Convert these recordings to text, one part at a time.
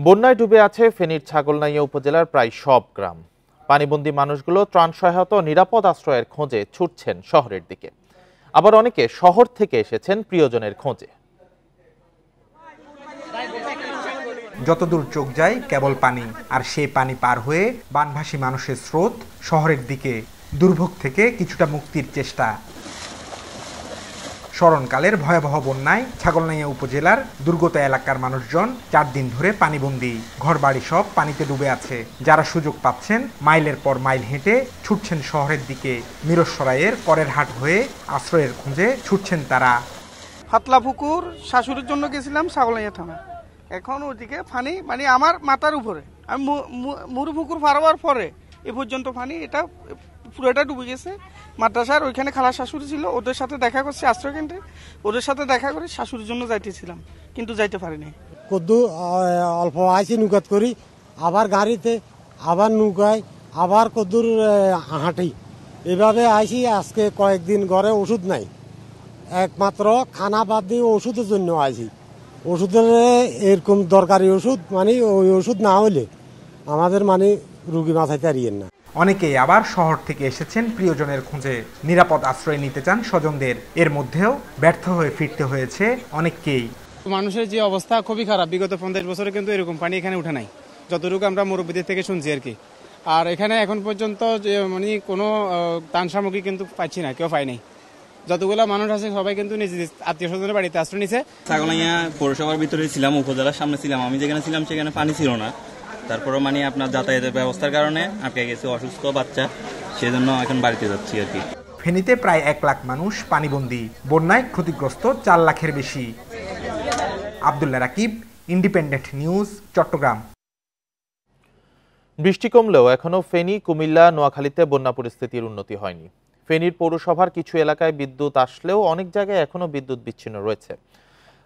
বন্যায় ডুবে আছে ফেনীর ছাগলনাইয়া উপজেলার প্রায় সব গ্রাম। পানিবন্দী মানুষগুলো ত্রাণ সহায়তা ও নিরাপদ আশ্রয়ের খোঁজে ছুটছেন শহরের দিকে। আবার অনেকে শহর থেকে এসেছেন প্রিয়জনের খোঁজে। যতদূর চোখ যায় কেবল পানি, আর সেই পানি পার হয়ে বানভাসী মানুষের স্রোত শহরের দিকে। দুর্ভোগ থেকে কিছুটা মুক্তির চেষ্টা। স্মরণকালের ভয়াবহ বন্যায় ছাগলনাইয়া উপজেলার দুর্গত এলাকার মানুষজন 4 দিন ধরে পানিবন্দী। ঘরবাড়ি সব পানিতে ডুবে আছে। যারা সুযোগ পাচ্ছেন মাইলের পর মাইল হেঁটে ছুটছেন শহরের দিকে। মিরসরাইয়ের করের হাট হয়ে আশ্রয়ের খোঁজে ছুটছেন তারা। হাতলা পুকুর শাশুড়ির জন্য গেছিলাম ছাগলনাইয়া থানা। এখন ওইদিকে পানি মানে আমার মাথার উপরে, আমি মুরু পুকুর পারবার পরে এ পর্যন্ত পানি, এটা পুরোটা ডুবে গেছে। মাদ্রাসার ওইখানে খালা শাশুড়ি ছিল, ওদের সাথে দেখা করছি আশ্রয় কেন্দ্রে, ওদের সাথে দেখা করে শাশুড়ির জন্য যাইতেছিলাম, কিন্তু যাইতে পারিনি। কদ্দু অল্প আইসি নৌকাত করি, আবার গাড়িতে, আবার নৌকায়, আবার কদ্দুর হাঁটি, এভাবে আইসি। আজকে কয়েকদিন ঘরে ওষুধ নাই, একমাত্র খানা বাদ দিয়ে ওষুধের জন্য আইসি। ওষুধের এরকম দরকারি ওষুধ, মানে ওই ওষুধ না হলে আমাদের মানে রুগী বাঁচাইতে পারিয়েন না। অনেকেই আবার শহর থেকে এসেছেন প্রিয়জনের খোঁজে। নিরাপদ আশ্রয় নিতে চান স্বজনদের। এর মধ্যেও ব্যর্থ হয়ে ফিরতে হয়েছে অনেককেই। মানুষের যে অবস্থা খুবই খারাপ। বিগত 50 বছরে কিন্তু এরকম পানি এখানে উঠে নাই, যতটুকু আমরা মুরব্বীদের থেকে শুনছি আর কি। আর এখানে এখন পর্যন্ত মানে কোনো ত্রাণ সামগ্রী কিন্তু পাচ্ছি না, কেউ পাই নাই। যতগুলো মানুষ আছে সবাই কিন্তু নিজ আত্মীয় স্বজনের বাড়িতে আশ্রয় নিছে। ছাগলনাইয়া পৌরসভার ভিতরে ছিলাম, উপজেলার সামনে ছিলাম। আমি যেখানে ছিলাম সেখানে পানি ছিল না। তারপরও মানে আপনার যাতায়াতের ব্যবস্থার কারণে আটকে গেছে, অসুস্থ বাচ্চা, সেজন্য এখন বাড়িতে যাচ্ছি আর কি। ফেনীতে প্রায় 1 লাখ মানুষ পানিবন্দী। বন্যায় ক্ষতিগ্রস্ত 4 লাখের বেশি। Abdullah Rakib, Independent News, Chattogram. বৃষ্টি কমলেও এখনো ফেনী, কুমিল্লা, নোয়াখালীতে বন্যা পরিস্থিতির উন্নতি হয়নি। ফেনীর পৌরসভার কিছু এলাকায় বিদ্যুৎ আসলেও অনেক জায়গায় এখনো বিদ্যুৎ বিচ্ছিন্ন রয়েছে।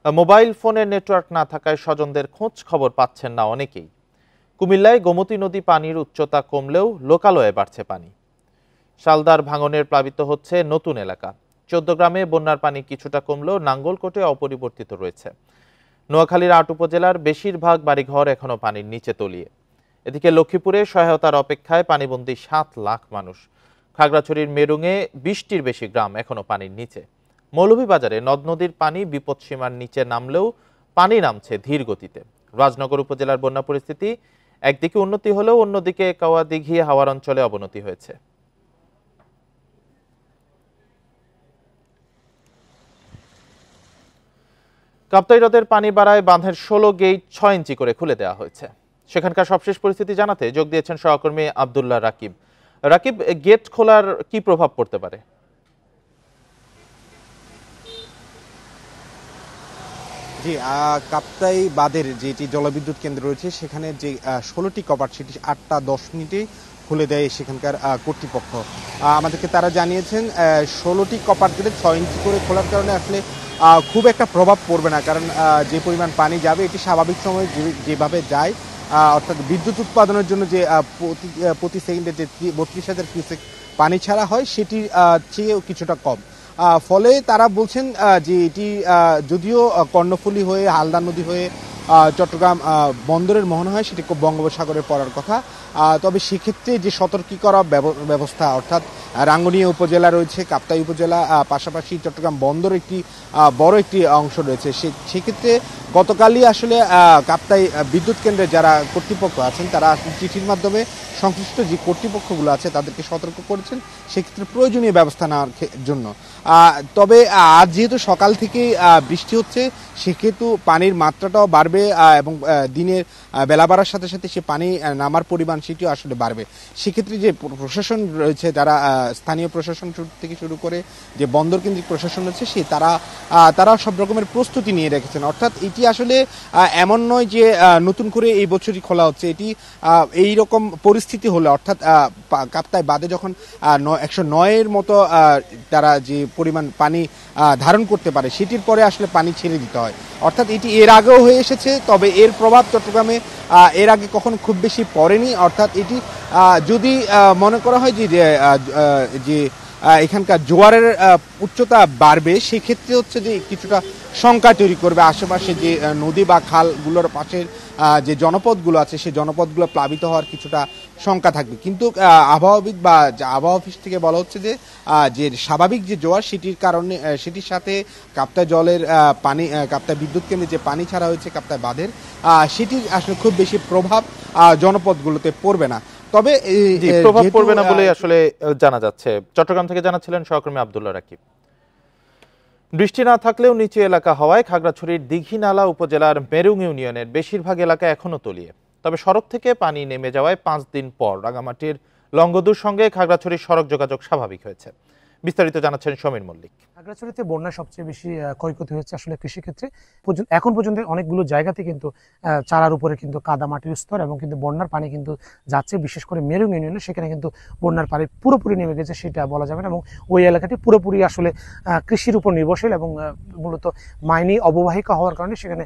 মোবাইল ফোনের নেটওয়ার্ক না থাকায় স্বজনদের খোঁজ খবর পাচ্ছেন না অনেকেই। কুমিল্লায় গোমতী নদী পানির উচ্চতা কমলেও লোকালয়ে বাড়ছে পানি। শালদার ভাঙনের প্লাবিত হচ্ছে নতুন এলাকা। 14 গ্রামে বন্যার পানি কিছুটা কমলেও নাঙ্গলকোটে অপরিবর্তিত রয়েছে। নোয়াখালীর 8 উপজেলার বেশিরভাগ বাড়িঘর এখনো পানির নিচে তলিয়ে। এদিকে লক্ষ্মীপুরে সহায়তার অপেক্ষায় পানিবন্দী 7 লাখ মানুষ। খাগড়াছড়ির মেরুঙে 20টির বেশি গ্রাম এখনো পানির নিচে। মৌলভীবাজারে নদ নদীর পানি বিপদসীমার নিচে নামলেও পানি নামছে ধীর গতিতে। রাজনগর উপজেলার বন্যা পরিস্থিতি একদিকে উন্নতি হলেও অন্যদিকে কাওয়া দিঘি, হাওয়ার অঞ্চলে অবনতি হয়েছে। কাপ্তাই হ্রদের পানি বাড়ায় বাঁধের 16 গেট 6 ইঞ্চি করে খুলে দেওয়া হয়েছে। সেখানকার সবশেষ পরিস্থিতি জানাতে যোগ দিয়েছেন সহকর্মী আব্দুল্লাহ রাকিব। রাকিব, গেট খোলার কি প্রভাব পড়তে পারে? জি, কাপ্তাই বাঁধের যেটি জলবিদ্যুৎ কেন্দ্র রয়েছে সেখানে যে 16টি কপাট সেটি 8টা 10 মিনিটে খুলে দেয় সেখানকার কর্তৃপক্ষ। আমাদেরকে তারা জানিয়েছেন 16টি কপাট গেটে 6 ইঞ্চি করে খোলার কারণে আসলে খুব একটা প্রভাব পড়বে না, কারণ যে পরিমাণ পানি যাবে এটি স্বাভাবিক সময়ে যেভাবে যায়, অর্থাৎ বিদ্যুৎ উৎপাদনের জন্য যে প্রতি সেকেন্ডে যে 32,000 কিউসেক পানি ছাড়া হয় সেটির চেয়েও কিছুটা কম। ফলে তারা বলছেন যে এটি যদিও কর্ণফুলী হয়ে হালদা নদী হয়ে চট্টগ্রাম বন্দরের মোহনা হয়, সেটি বঙ্গোপসাগরে পড়ার কথা। তবে সেক্ষেত্রে যে সতর্কী করা ব্যবস্থা, অর্থাৎ রাঙ্গুনিয়া উপজেলা রয়েছে, কাপ্তাই উপজেলা, পাশাপাশি চট্টগ্রাম বন্দর একটি বড় একটি অংশ রয়েছে। সেক্ষেত্রে গতকালই আসলে কাপ্তাই বিদ্যুৎ কেন্দ্রে যারা কর্তৃপক্ষ আছেন তারা চিঠির মাধ্যমে সংশ্লিষ্ট যে কর্তৃপক্ষগুলো আছে তাদেরকে সতর্ক করেছেন সেক্ষেত্রে প্রয়োজনীয় ব্যবস্থা নেওয়ার জন্য। তবে আজ যেহেতু সকাল থেকেই বৃষ্টি হচ্ছে, সেক্ষেত্রে পানির মাত্রাটাও বাড়বে এবং দিনের বেলা বাড়ার সাথে সাথে সে পানি নামার পরিমাণ সেটিও আসলে বাড়বে। সেক্ষেত্রে যে প্রশাসন রয়েছে, যারা স্থানীয় প্রশাসন থেকে শুরু করে যে বন্দর কেন্দ্রিক প্রশাসন রয়েছে তারা সব রকমের প্রস্তুতি নিয়ে রেখেছেন। অর্থাৎ এটি আসলে এমন নয় যে নতুন করে এই বছরই খোলা হচ্ছে। এটি এই রকম পরিস্থিতি হলে, অর্থাৎ কাপ্তাই বাঁধে যখন 109-এর মতো তারা যে পরিমাণ পানি ধারণ করতে পারে সেটির পরে আসলে পানি ছেড়ে দিতে হয়। অর্থাৎ এটি এর আগেও হয়ে এসেছে, তবে এর প্রভাব চট্টগ্রামে এর আগে কখনো খুব বেশি পড়েনি। অর্থাৎ এটি যদি মনে করা হয় যে এখানকার জোয়ারের উচ্চতা বাড়বে, সেক্ষেত্রে হচ্ছে যে কিছুটা শঙ্কা তৈরি করবে। আশেপাশে যে নদী বা খালগুলোর পাশের যে জনপদগুলো আছে সেই জনপদগুলো প্লাবিত হওয়ার কিছুটা শঙ্কা থাকবে। কিন্তু আবহাওয়াবিদ বা আবহাওয়া অফিস থেকে বলা হচ্ছে যে স্বাভাবিক যে জোয়ার সেটির কারণে সেটির সাথে কাপ্তাই জলের পানি কাপ্তাই বিদ্যুৎ কেন্দ্রে যে পানি ছাড়া হয়েছে কাপ্তাই বাঁধের সেটির আসলে খুব বেশি প্রভাব জনপদগুলোতে পড়বে না। তবে প্রভাব পড়বে না বলে আসলে জানা যাচ্ছে। চট্টগ্রাম থেকে জানাচ্ছিলেন সহকর্মী আব্দুল্লাহ রাকিব। বৃষ্টি না থাকলেও নিচু এলাকা হওয়ায় খাগড়াছড়ির দীঘিনালা উপজেলার মেরুং ইউনিয়নের বেশিরভাগ এলাকা এখনো তলিয়ে। তবে সড়ক থেকে পানি নেমে যাওয়ায় 5 দিন পর রাঙামাটির লংগদুর সঙ্গে খাগড়াছড়ির সড়ক যোগাযোগ স্বাভাবিক হয়েছে। বিস্তারিত জানাচ্ছেন সমীর মল্লিক। খাগড়াছড়িতে বন্যায় সবচেয়ে বেশি ক্ষয়ক্ষতি হয়েছে আসলে কৃষিক্ষেত্রে। এখন পর্যন্ত অনেকগুলো জায়গাতে কিন্তু চারার উপরে কিন্তু কাদা মাটির স্তর এবং কিন্তু বন্যার পানি কিন্তু যাচ্ছে, বিশেষ করে মেরুং ইউনিয়নে সেখানে কিন্তু বন্যার পানি পুরোপুরি নেমে গেছে সেটা বলা যাবে না, এবং ওই এলাকাটি পুরোপুরি আসলে কৃষির উপর নির্ভরশীল এবং মূলত মাইনি অববাহিকা হওয়ার কারণে সেখানে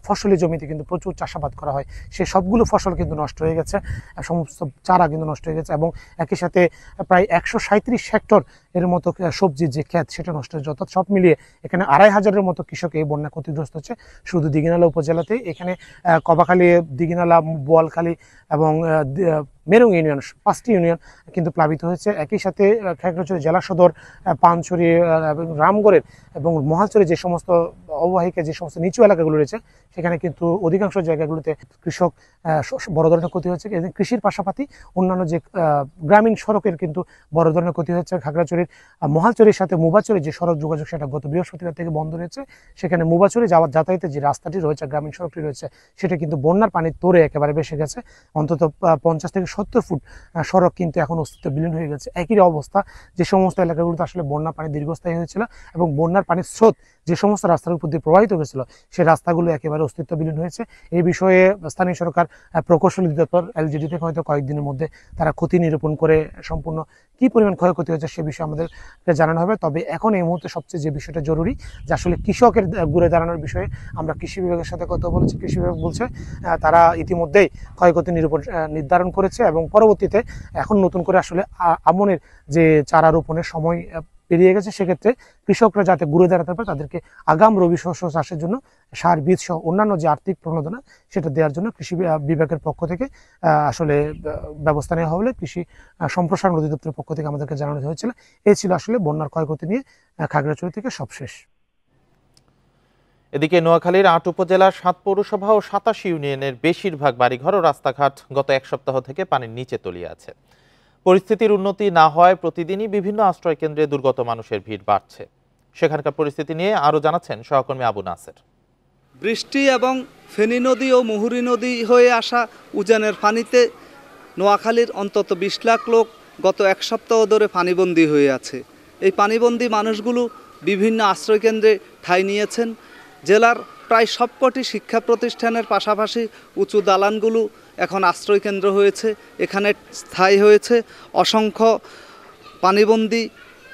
ফসলি জমিতে কিন্তু প্রচুর চাষাবাদ করা হয়। সে সবগুলো ফসল কিন্তু নষ্ট হয়ে গেছে, সমস্ত চারা কিন্তু নষ্ট হয়ে গেছে এবং একই সাথে প্রায় 137 হেক্টর এর মতো সবজির যে ক্ষেত সেটা নষ্ট হয়েছে। অর্থাৎ সব মিলিয়ে এখানে 2500-এর মতো কৃষক এই বন্যা ক্ষতিগ্রস্ত হচ্ছে শুধু দীঘিনালা উপজেলাতে। এখানে কবাখালী, দীঘিনালা, বোয়ালখালী এবং মেরুং ইউনিয়ন 5টি ইউনিয়ন কিন্তু প্লাবিত হয়েছে। একই সাথে খাগড়াছড়ি জেলা সদর, পানছড়ি, রামগড়ের এবং মহালছড়ি যে সমস্ত অববাহিকা যে সমস্ত নিচু এলাকাগুলো রয়েছে সেখানে কিন্তু অধিকাংশ জায়গাগুলোতে কৃষক বড় ধরনের ক্ষতি হচ্ছে। কৃষির পাশাপাশি অন্যান্য যে গ্রামীণ সড়কের কিন্তু বড় ধরনের ক্ষতি হচ্ছে। খাগড়াছড়ির মহালছড়ির সাথে মুবাছড়ি যে সড়ক যোগাযোগ সেটা গত বৃহস্পতিবার থেকে বন্ধ রয়েছে। সেখানে মুবাছড়ি যাওয়ার যাতায়াতের যে রাস্তাটি রয়েছে, গ্রামীণ সড়কটি রয়েছে, সেটা কিন্তু বন্যার পানির তোড়ে একেবারে ভেসে গেছে। অন্তত 50 থেকে 70 ফুট সড়ক কিন্তু এখন অস্তিত্ব বিলীন হয়ে গেছে। একই অবস্থা যে সমস্ত এলাকাগুলোতে আসলে বন্যার পানি দীর্ঘস্থায়ী হয়েছিল এবং বন্যার পানির স্রোত যে সমস্ত রাস্তার উপর দিয়ে প্রবাহিত হয়েছিল সেই রাস্তাগুলো একেবারে অস্তিত্ব বিলীন হয়েছে। এই বিষয়ে স্থানীয় সরকার প্রকৌশলী অধিদপ্তর এলজিডি থেকে হয়তো কয়েকদিনের মধ্যে তারা ক্ষতি নিরূপণ করে সম্পূর্ণ কি পরিমাণ ক্ষয়ক্ষতি হয়েছে সে বিষয়ে আমাদেরকে জানানো হবে। তবে এখন এই মুহূর্তে সবচেয়ে যে বিষয়টা জরুরি যে আসলে কৃষকের ঘুরে দাঁড়ানোর বিষয়ে আমরা কৃষি বিভাগের সাথে কথা বলেছি। কৃষি বিভাগ বলছে তারা ইতিমধ্যেই ক্ষয়ক্ষতি নির্ধারণ করেছে এবং পরবর্তীতে এখন নতুন করে আসলে আমনের যে চারা রোপণের সময় পেরিয়ে গেছে, সেক্ষেত্রে কৃষকরা যাতে ঘুরে দাঁড়াতে পারে তাদেরকে আগাম রবি শস্য চাষের জন্য সার, বীজ সহ অন্যান্য যে আর্থিক প্রণোদনা সেটা দেওয়ার জন্য কৃষি বিভাগের পক্ষ থেকে আসলে ব্যবস্থা নেওয়া হলে কৃষি সম্প্রসারণ অধিদপ্তরের পক্ষ থেকে আমাদেরকে জানানো হয়েছিল। এই ছিল আসলে বন্যার ক্ষয়ক্ষতি নিয়ে খাগড়াছড়ি থেকে সবশেষ। এদিকে নোয়াখালীর 8 উপজেলার 7 পৌরসভা ও 87 ইউনিয়নের বেশিরভাগ বাড়িঘর ও রাস্তাঘাট গত এক সপ্তাহ থেকে পানির নিচে তলিয়ে আছে। পরিস্থিতির উন্নতি না হওয়ায় প্রতিদিনই বিভিন্ন আশ্রয় কেন্দ্রে দুর্গত মানুষের ভিড় বাড়ছে। সেখানকার পরিস্থিতি নিয়ে আরো জানাচ্ছেন সহকর্মী আবু নাসের। বৃষ্টি এবং ফেনী নদী ও মুহুরী নদী হয়ে আসা উজানের পানিতে নোয়াখালীর অন্তত 20 লাখ লোক গত এক সপ্তাহ ধরে পানিবন্দী হয়ে আছে। এই পানিবন্দী মানুষগুলো বিভিন্ন আশ্রয়কেন্দ্রে ঠাঁই নিয়েছেন। জেলার প্রায় সবকটি শিক্ষা প্রতিষ্ঠানের পাশাপাশি উঁচু দালানগুলো এখন আশ্রয়কেন্দ্র হয়েছে। এখানে স্থায়ী হয়েছে অসংখ্য পানিবন্দী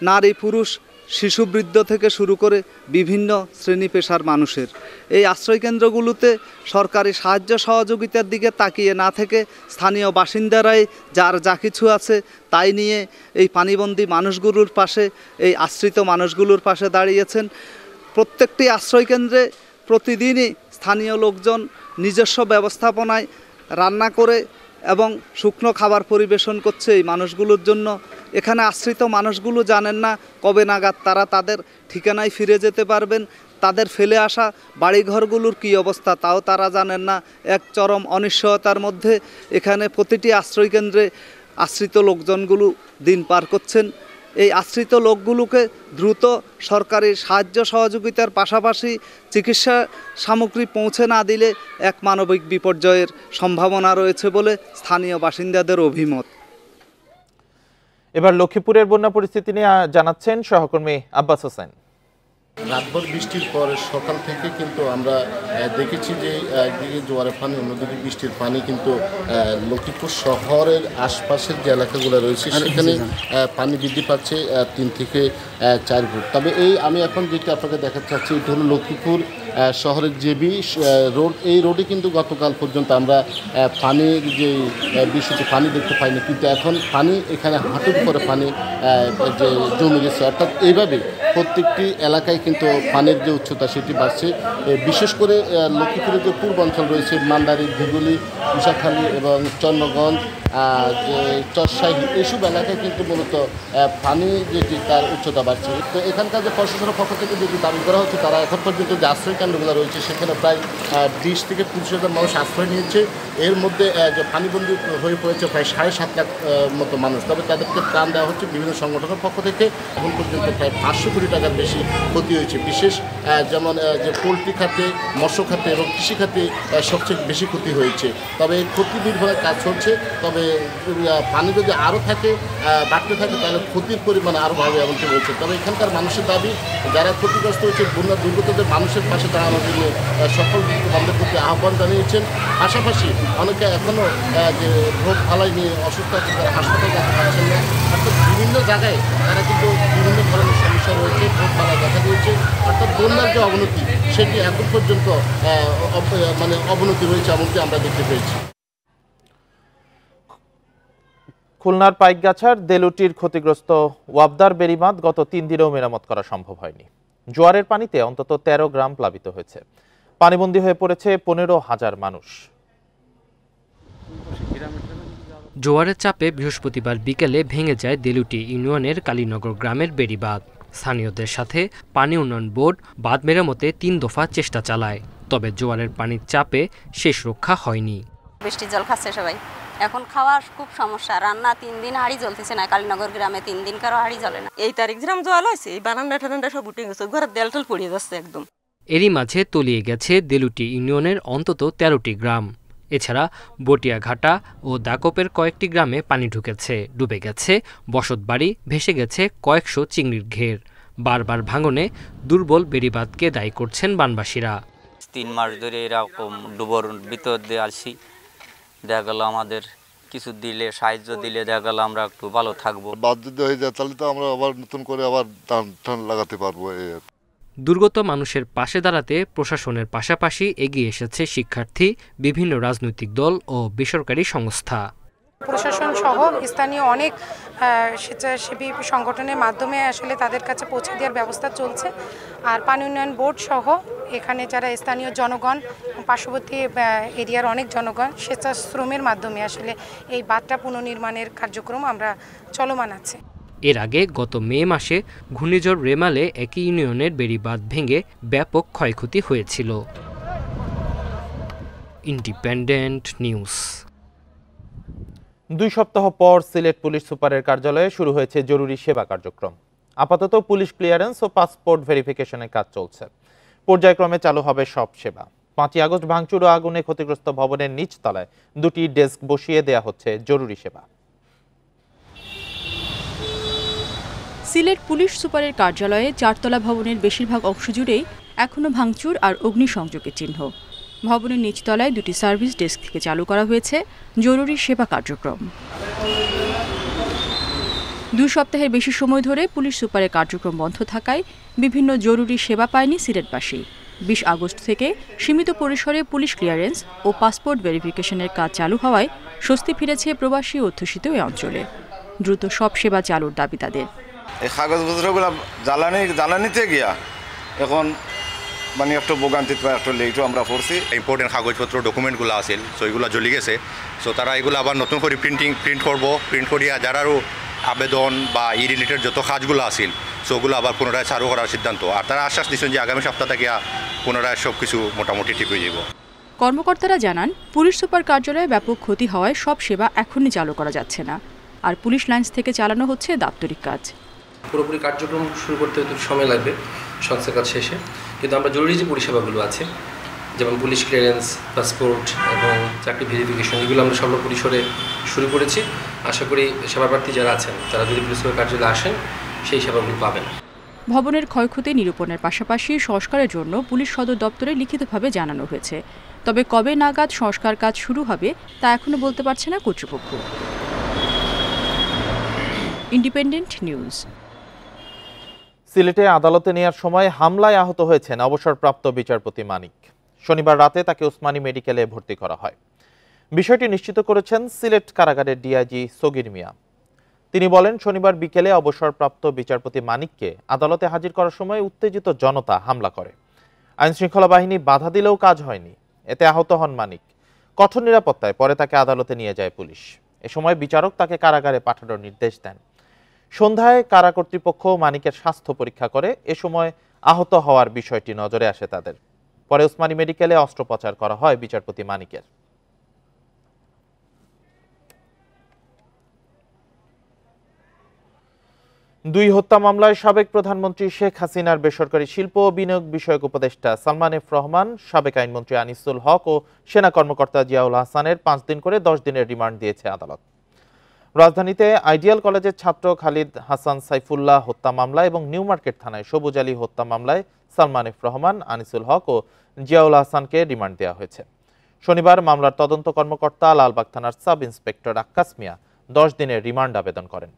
নারী, পুরুষ, শিশু, বৃদ্ধ থেকে শুরু করে বিভিন্ন শ্রেণী পেশার মানুষের। এই আশ্রয়কেন্দ্রগুলোতে সরকারি সাহায্য সহযোগিতার দিকে তাকিয়ে না থেকে স্থানীয় বাসিন্দারাই যার যা কিছু আছে তাই নিয়ে এই পানিবন্দী মানুষগুলোর পাশে, এই আশ্রিত মানুষগুলোর পাশে দাঁড়িয়েছেন। প্রত্যেকটি আশ্রয়কেন্দ্রে প্রতিদিনই স্থানীয় লোকজন নিজস্ব ব্যবস্থাপনায় রান্না করে এবং শুকনো খাবার পরিবেশন করছে এই মানুষগুলোর জন্য। এখানে আশ্রিত মানুষগুলো জানেন না কবে নাগাদ তারা তাদের ঠিকানায় ফিরে যেতে পারবেন। তাদের ফেলে আসা বাড়িঘরগুলোর কী অবস্থা তাও তারা জানেন না। এক চরম অনিশ্চয়তার মধ্যে এখানে প্রতিটি আশ্রয়কেন্দ্রে আশ্রিত লোকজনগুলো দিন পার করছেন। এই আশ্রিত লোকগুলোকে দ্রুত সরকারি সাহায্য সহযোগিতার পাশাপাশি চিকিৎসা সামগ্রী পৌঁছে না দিলে এক মানবিক বিপর্যয়ের সম্ভাবনা রয়েছে বলে স্থানীয় বাসিন্দাদের অভিমত। এবার লক্ষ্মীপুরের বন্যা পরিস্থিতি নিয়ে জানাচ্ছেন সহকর্মী আব্বাস হোসেন। রাতভর বৃষ্টির পর সকাল থেকে কিন্তু আমরা দেখেছি যে একদিকে জোয়ারের পানি, অন্যদিকে বৃষ্টির পানি কিন্তু লক্ষ্মীপুর শহরের আশপাশের যে এলাকাগুলো রয়েছে সেখানে পানি বৃদ্ধি পাচ্ছে 3 থেকে 4 ফুট। তবে আমি এখন যেটা আপনাকে দেখাতে চাচ্ছি এটা হলো লক্ষ্মীপুর শহরের জেবি রোড, এই রোডে কিন্তু গতকাল পর্যন্ত আমরা পানির যে বিষয়টি পানি দেখতে পাইনি, কিন্তু এখন পানি এখানে হাঁটুর করে পানি যে জমে গেছে। অর্থাৎ এইভাবে প্রত্যেকটি এলাকায় কিন্তু পানির যে উচ্চতা সেটি বাড়ছে। বিশেষ করে লক্ষ্মীপুরের যে পূর্বাঞ্চল রয়েছে মান্দারি, ধুগুলি, উষাখালী এবং চন্দ্রগঞ্জ, যে চরশাহী, এইসব এলাকায় কিন্তু মূলত পানি যেটি তার উচ্চতা বাড়ছে। তো এখানকার যে প্রশাসনের পক্ষ থেকে যেটি দাবি করা হচ্ছে, তারা এখন পর্যন্ত যে আশ্রয় কেন্দ্রগুলো রয়েছে সেখানে প্রায় 20 থেকে 25,000 মানুষ আশ্রয় নিয়েছে। এর মধ্যে যে পানিবন্দী হয়ে পড়েছে প্রায় 7.5 লাখ মতো মানুষ। তবে তাদেরকে ত্রাণ দেওয়া হচ্ছে বিভিন্ন সংগঠনের পক্ষ থেকে। এখন পর্যন্ত প্রায় 500 কোটি টাকার বেশি ক্ষতি হয়েছে। বিশেষ যেমন যে পোলট্রি খাতে, মৎস্য খাতে এবং কৃষি খাতে সবচেয়ে বেশি ক্ষতি হয়েছে। তবে এই ক্ষতি নির্ভরে কাজ চলছে। তবে পানি যদি আরও বাড়তে থাকে তাহলে ক্ষতির পরিমাণ আরও বাড়বে এমনটি বলছে। তবে এখানকার মানুষের দাবি, যারা ক্ষতিগ্রস্ত হয়েছে বন্যা দুর্গতদের মানুষের পাশে দাঁড়ানোর জন্য সকল বন্ধের প্রতি আহ্বান জানিয়েছেন। পাশাপাশি অনেকে এখনও যে রোগ ফালাই নিয়ে অসুস্থ আছে, তারা হাসপাতালে যেতে পারছেন না। অর্থাৎ বিভিন্ন জায়গায় তারা কিন্তু বিভিন্ন ধরনের সমস্যা রয়েছে, রোগ ফালা দেখা দিয়েছে। অর্থাৎ বন্যার যে অবনতি সেটি এখন পর্যন্ত অবনতি রয়েছে এমনটি আমরা দেখতে পেয়েছি। খুলনার পাইকগাছার দেলুটির ক্ষতিগ্রস্ত ওয়াবদার বেড়িবাঁধ গত 3 দিনেও মেরামত করা সম্ভব হয়নি। জোয়ারের পানিতে অন্তত 13 গ্রাম প্লাবিত হয়েছে। পানিবন্দী হয়ে পড়েছে 15,000 মানুষ। জোয়ারের চাপে বৃহস্পতিবার বিকেলে ভেঙে যায় দেলুটি ইউনিয়নের কালীনগর গ্রামের বেড়িবাঁধ। স্থানীয়দের সাথে পানি উন্নয়ন বোর্ড বাঁধ মেরামতে 3 দফা চেষ্টা চালায়, তবে জোয়ারের পানির চাপে শেষ রক্ষা হয়নি। বৃষ্টির জল খাচ্ছে সবাই, এখন খাওয়ার খুব সমস্যা। রান্না 3 দিন হাঁড়ি জ্বলতেছে না। কালীনগর গ্রামে 3 দিন কারো হাঁড়ি জ্বলে না। এই তারিখ যেরকম জল হয়েছে, এই বারান্দা ঠান্ডা সব উঠে গেছে, ঘরের দেয়াল টেল পড়িয়ে যাচ্ছে একদম। এরই মাঝে তলিয়ে গেছে দেলুটি ইউনিয়নের অন্তত 13টি গ্রাম। এছাড়া বটিয়াঘাটা ও দাকপের কয়েকটি গ্রামে পানি ঢুকেছে, ডুবে গেছে বসতবাড়ি, ভেসে গেছে কয়েকশো চিংড়ির ঘের। বারবার ভাঙনে দুর্বল বেড়িবাঁধকে দায়ী করছেন বানবাসীরা। 3 মাস ধরে এরকম ডুবোর ভিতর দিয়ে আসছি। দেখা গেল আমাদের কিছু দিলে, সাহায্য দিলে দেখা গেল আমরা একটু ভালো থাকবো। বাদ যদি হয়ে যায় তাহলে তো আমরা আবার নতুন করে আবার টান লাগাতে পারবো। দুর্গত মানুষের পাশে দাঁড়াতে প্রশাসনের পাশাপাশি এগিয়ে এসেছে শিক্ষার্থী, বিভিন্ন রাজনৈতিক দল ও বেসরকারি সংস্থা। প্রশাসন সহ স্থানীয় অনেক স্বেচ্ছাসেবী সংগঠনের মাধ্যমে আসলে তাদের কাছে পৌঁছে দেওয়ার ব্যবস্থা চলছে। আর পানি উন্নয়ন বোর্ড সহ এখানে যারা স্থানীয় জনগণ, পার্শ্ববর্তী এরিয়ার অনেক জনগণ স্বেচ্ছাশ্রমের মাধ্যমে আসলে এই বাঁধটা পুনর্নির্মাণের কার্যক্রম আমরা চলমান আছে। এর আগে গত মে মাসে ঘূর্ণিঝড় রেমালে একই ইউনিয়নের বেড়িবাঁধ ভেঙে ব্যাপক ক্ষয়ক্ষতি হয়েছিল। Independent news. 2 সপ্তাহ পর সিলেট পুলিশ সুপারের কার্যালয়ে শুরু হয়েছে জরুরি সেবা কার্যক্রম। আপাতত পুলিশ ক্লিয়ারেন্স ও পাসপোর্ট ভেরিফিকেশনের কাজ চলছে। পর্যায়ক্রমে চালু হবে সব সেবা। 5ই আগস্ট ভাঙচুর ও আগুনে ক্ষতিগ্রস্ত ভবনের নিচতলায় 2টি ডেস্ক বসিয়ে দেয়া হচ্ছে জরুরি সেবা। সিলেট পুলিশ সুপারের কার্যালয়ে 4তলা ভবনের বেশিরভাগ অংশ জুড়েই এখনও ভাঙচুর আর অগ্নিসংযোগের চিহ্ন। ভবনের নিচতলায় 2টি সার্ভিস ডেস্ক থেকে চালু করা হয়েছে জরুরি সেবা কার্যক্রম। 2 সপ্তাহের বেশি সময় ধরে পুলিশ সুপারের কার্যক্রম বন্ধ থাকায় বিভিন্ন জরুরি সেবা পায়নি সিলেটবাসী। 20 আগস্ট থেকে সীমিত পরিসরে পুলিশ ক্লিয়ারেন্স ও পাসপোর্ট ভেরিফিকেশনের কাজ চালু হওয়ায় স্বস্তি ফিরেছে প্রবাসী অধ্যুষিত এই অঞ্চলে। দ্রুত সব সেবা চালুর দাবি তাদের। এই কাগজপত্রগুলো জ্বালানিতে গিয়া এখন মানে একটু ভোগান্তিত বা একটু লেটও আমরা পড়ছি। ইম্পর্টেন্ট কাগজপত্র ডকুমেন্টগুলো আসিল, সো এগুলো জ্বলি গেছে। সো তারা এগুলো আবার নতুন করে প্রিন্ট করবো। প্রিন্ট করিয়া যারারও আবেদন বা ই রিলেটেড যত কাজগুলো আসিল, সো ওগুলো আবার পুনরায় চালু করার সিদ্ধান্ত। আর তারা আশ্বাস দিচ্ছেন যে আগামী সপ্তাহ থেকে পুনরায় সব কিছু মোটামুটি ঠিক হয়ে যাব। কর্মকর্তারা জানান, পুলিশ সুপার কার্যালয়ে ব্যাপক ক্ষতি হওয়ায় সব সেবা এখনই চালু করা যাচ্ছে না। আর পুলিশ লাইন্স থেকে চালানো হচ্ছে দাপ্তরিক কাজ। পুরোপুরি কার্যক্রম শুরু করতে একটু সময় লাগবে সংস্থার কাজ শেষে, কিন্তু আমরা জরুরি যে পরিষেবাগুলো আছে যেমন পুলিশ ক্লিয়ারেন্স, পাসপোর্ট এবং চাকরি ভেরিফিকেশন, এগুলো আমরা সর্বপরিসরে শুরু করেছি। আশা করি সেবাপ্রার্থী যারা আছেন তারা যদি পুলিশ সুপার কার্যালয়ে আসেন সেই সেবাগুলো পাবেন। ভবনের ক্ষয়ক্ষতি নিরূপণের পাশাপাশি সংস্কারের জন্য পুলিশ সদর দপ্তরে লিখিতভাবে জানানো হয়েছে। তবে কবে নাগাদ সংস্কার কাজ শুরু হবে তা এখনো বলতে পারছে না কর্তৃপক্ষ। Independent news. সিলেটে আদালতে নেয়ার সময় হামলায় আহত হয়েছেন অবসরপ্রাপ্ত বিচারপতি মানিক। শনিবার রাতে তাকে ওসমানী মেডিকেলে ভর্তি করা হয়। বিষয়টি নিশ্চিত করেছেন সিলেট কারাগারের ডিআইজি সগির মিয়া। তিনি বলেন, শনিবার বিকেলে অবসরপ্রাপ্ত বিচারপতি মানিককে আদালতে হাজির করার সময় উত্তেজিত জনতা হামলা করে। আইনশৃঙ্খলা বাহিনী বাধা দিলেও কাজ হয়নি, এতে আহত হন মানিক। কঠোর নিরাপত্তায় পরে তাকে আদালতে নিয়ে যায় পুলিশ। এ সময় বিচারক তাকে কারাগারে পাঠানোর নির্দেশ দেন। সন্ধ্যায় কারা কর্তৃপক্ষ মানিকের স্বাস্থ্য পরীক্ষা করে। এ সময় আহত হওয়ার বিষয়টি নজরে আসে তাদের। পরে ওসমানী মেডিকেলে অস্ত্রোপচার করা হয় বিচারপতি মানিকের। দুই হত্যা মামলায় সাবেক প্রধানমন্ত্রী শেখ হাসিনার বেসরকারি শিল্প ও বিনিয়োগ বিষয়ক উপদেষ্টা সালমান এফ রহমান, সাবেক আইনমন্ত্রী আনিসুল হক ও সেনা কর্মকর্তা জিয়াউল হাসানের 5 দিন করে 10 দিনের রিমান্ড দিয়েছে আদালত। রাজধানীতে আইডিয়াল কলেজের ছাত্র খালিদ হাসান সাইফুল্লাহ হত্যা মামলা এবং নিউ মার্কেট থানায় সবুজ আলী হত্যা মামলায় সালমান এফ রহমান, আনিসুল হক ও জিয়াউল হাসানকে রিমান্ড দেওয়া হয়েছে। শনিবার মামলার তদন্ত কর্মকর্তা লালবাগ থানার সাব ইন্সপেক্টর আক্কাস মিয়া 10 দিনের রিমান্ড আবেদন করেন।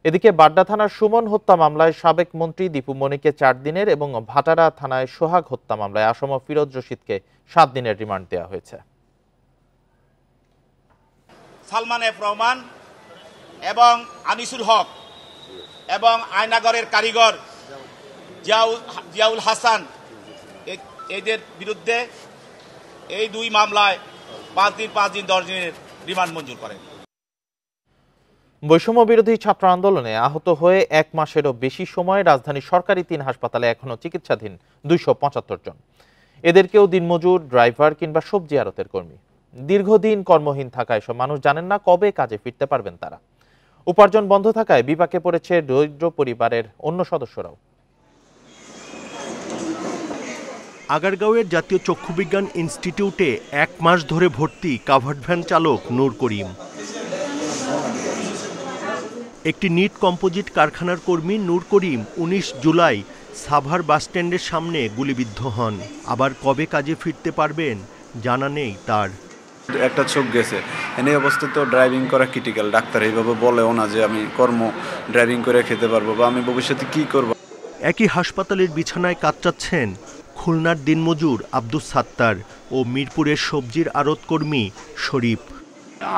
এদিকে বাড্ডা থানার সুমন হত্যা মামলায় সাবেক মন্ত্রী দীপু মনিকে 4 দিনের এবং ভাটারা থানায় সোহাগ হত্যা মামলায় আসাম ফিরোজ রশিদকে 7 দিনের রিমান্ড দেওয়া হয়েছে। সালমান এফ রহমান এবং আনিসুল হক এবং আয়নাগরের কারিগর জিয়াউল হাসান এদের বিরুদ্ধে এই 2 মামলায় 5 দিন 10 দিনের রিমান্ড মঞ্জুর করেন। বৈষম্য বিরোধী ছাত্র আন্দোলনে আহত হয়ে 1 মাসেরও বেশি সময় রাজধানীর সরকারি 3 হাসপাতালে এখনো চিকিৎসাধীন 275 জন। এদেরকেও দিনমজুর, ড্রাইভার কিংবা সবজি আড়তের কর্মী। দীর্ঘদিন কর্মহীন থাকায় সব মানুষ জানেন না কবে কাজে ফিরতে পারবেন তারা। উপার্জন বন্ধ থাকায় বিপাকে পড়েছে দরিদ্র পরিবারের অন্য সদস্যরাও। আগারগাঁওয়ের জাতীয় চক্ষুবিজ্ঞান ইনস্টিটিউটে 1 মাস ধরে ভর্তি কাভার্ড ভ্যান চালক নূর করিম। একটি নিট কম্পোজিট কারখানার কর্মী নূর করিম 19 জুলাই সাভার বাসস্ট্যান্ডের সামনে গুলিবিদ্ধ হন। আবার কবে কাজে ফিরতে পারবেন জানা নেই তার। একটা চোখ গেছে, এই অবস্থায় তো ড্রাইভিং করা ক্রিটিক্যাল। ডাক্তার এইভাবে বলেও না যে আমি ড্রাইভিং করে খেতে পারবো বা আমি ভবিষ্যতে কি করব। একই হাসপাতালের বিছানায় কাটাচ্ছেন খুলনার দিনমজুর আব্দুস সাত্তার ও মিরপুরের সবজির আড়ত কর্মী শরীফ।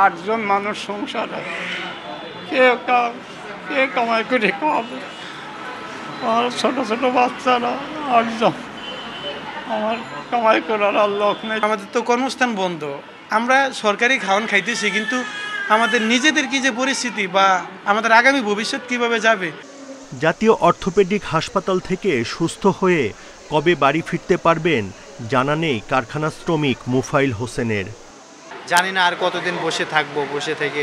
8 জন মানুষ সংসারে, কে কামাই করে খাওয়াবে? আর ছোট ছোট বাচ্চারা 8 জন, আমার কামাই করার আর লোক নেই। আমাদের তো কর্মস্থান বন্ধ, আমরা সরকারি খাওয়ান খাইতেছি, কিন্তু আমাদের নিজেদের কি যে পরিস্থিতি বা আমাদের আগামী ভবিষ্যৎ কিভাবে যাবে। জাতীয় অর্থোপেডিক হাসপাতাল থেকে সুস্থ হয়ে কবে বাড়ি ফিরতে পারবেন জানা নেই কারখানা শ্রমিক মুফাইল হোসেনের। জানি না আর কতদিন বসে থাকবো, বসে থেকে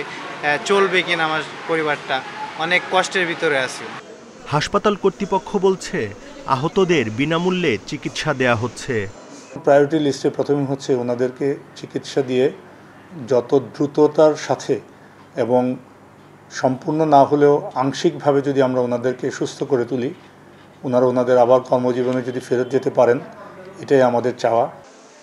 চলবে কিনা আমার পরিবারটা, অনেক কষ্টের ভিতরে আছি। হাসপাতাল কর্তৃপক্ষ বলছে আহতদের বিনামূল্যে চিকিৎসা দেয়া হচ্ছে। প্রায়োরিটি লিস্টে প্রথমে হচ্ছে ওনাদেরকে চিকিৎসা দিয়ে যত দ্রুততার সাথে এবং সম্পূর্ণ না হলেও আংশিকভাবে যদি আমরা ওনাদেরকে সুস্থ করে তুলি, ওনারা ওনাদের আবার কর্মজীবনে যদি ফেরত যেতে পারেন, এটাই আমাদের চাওয়া।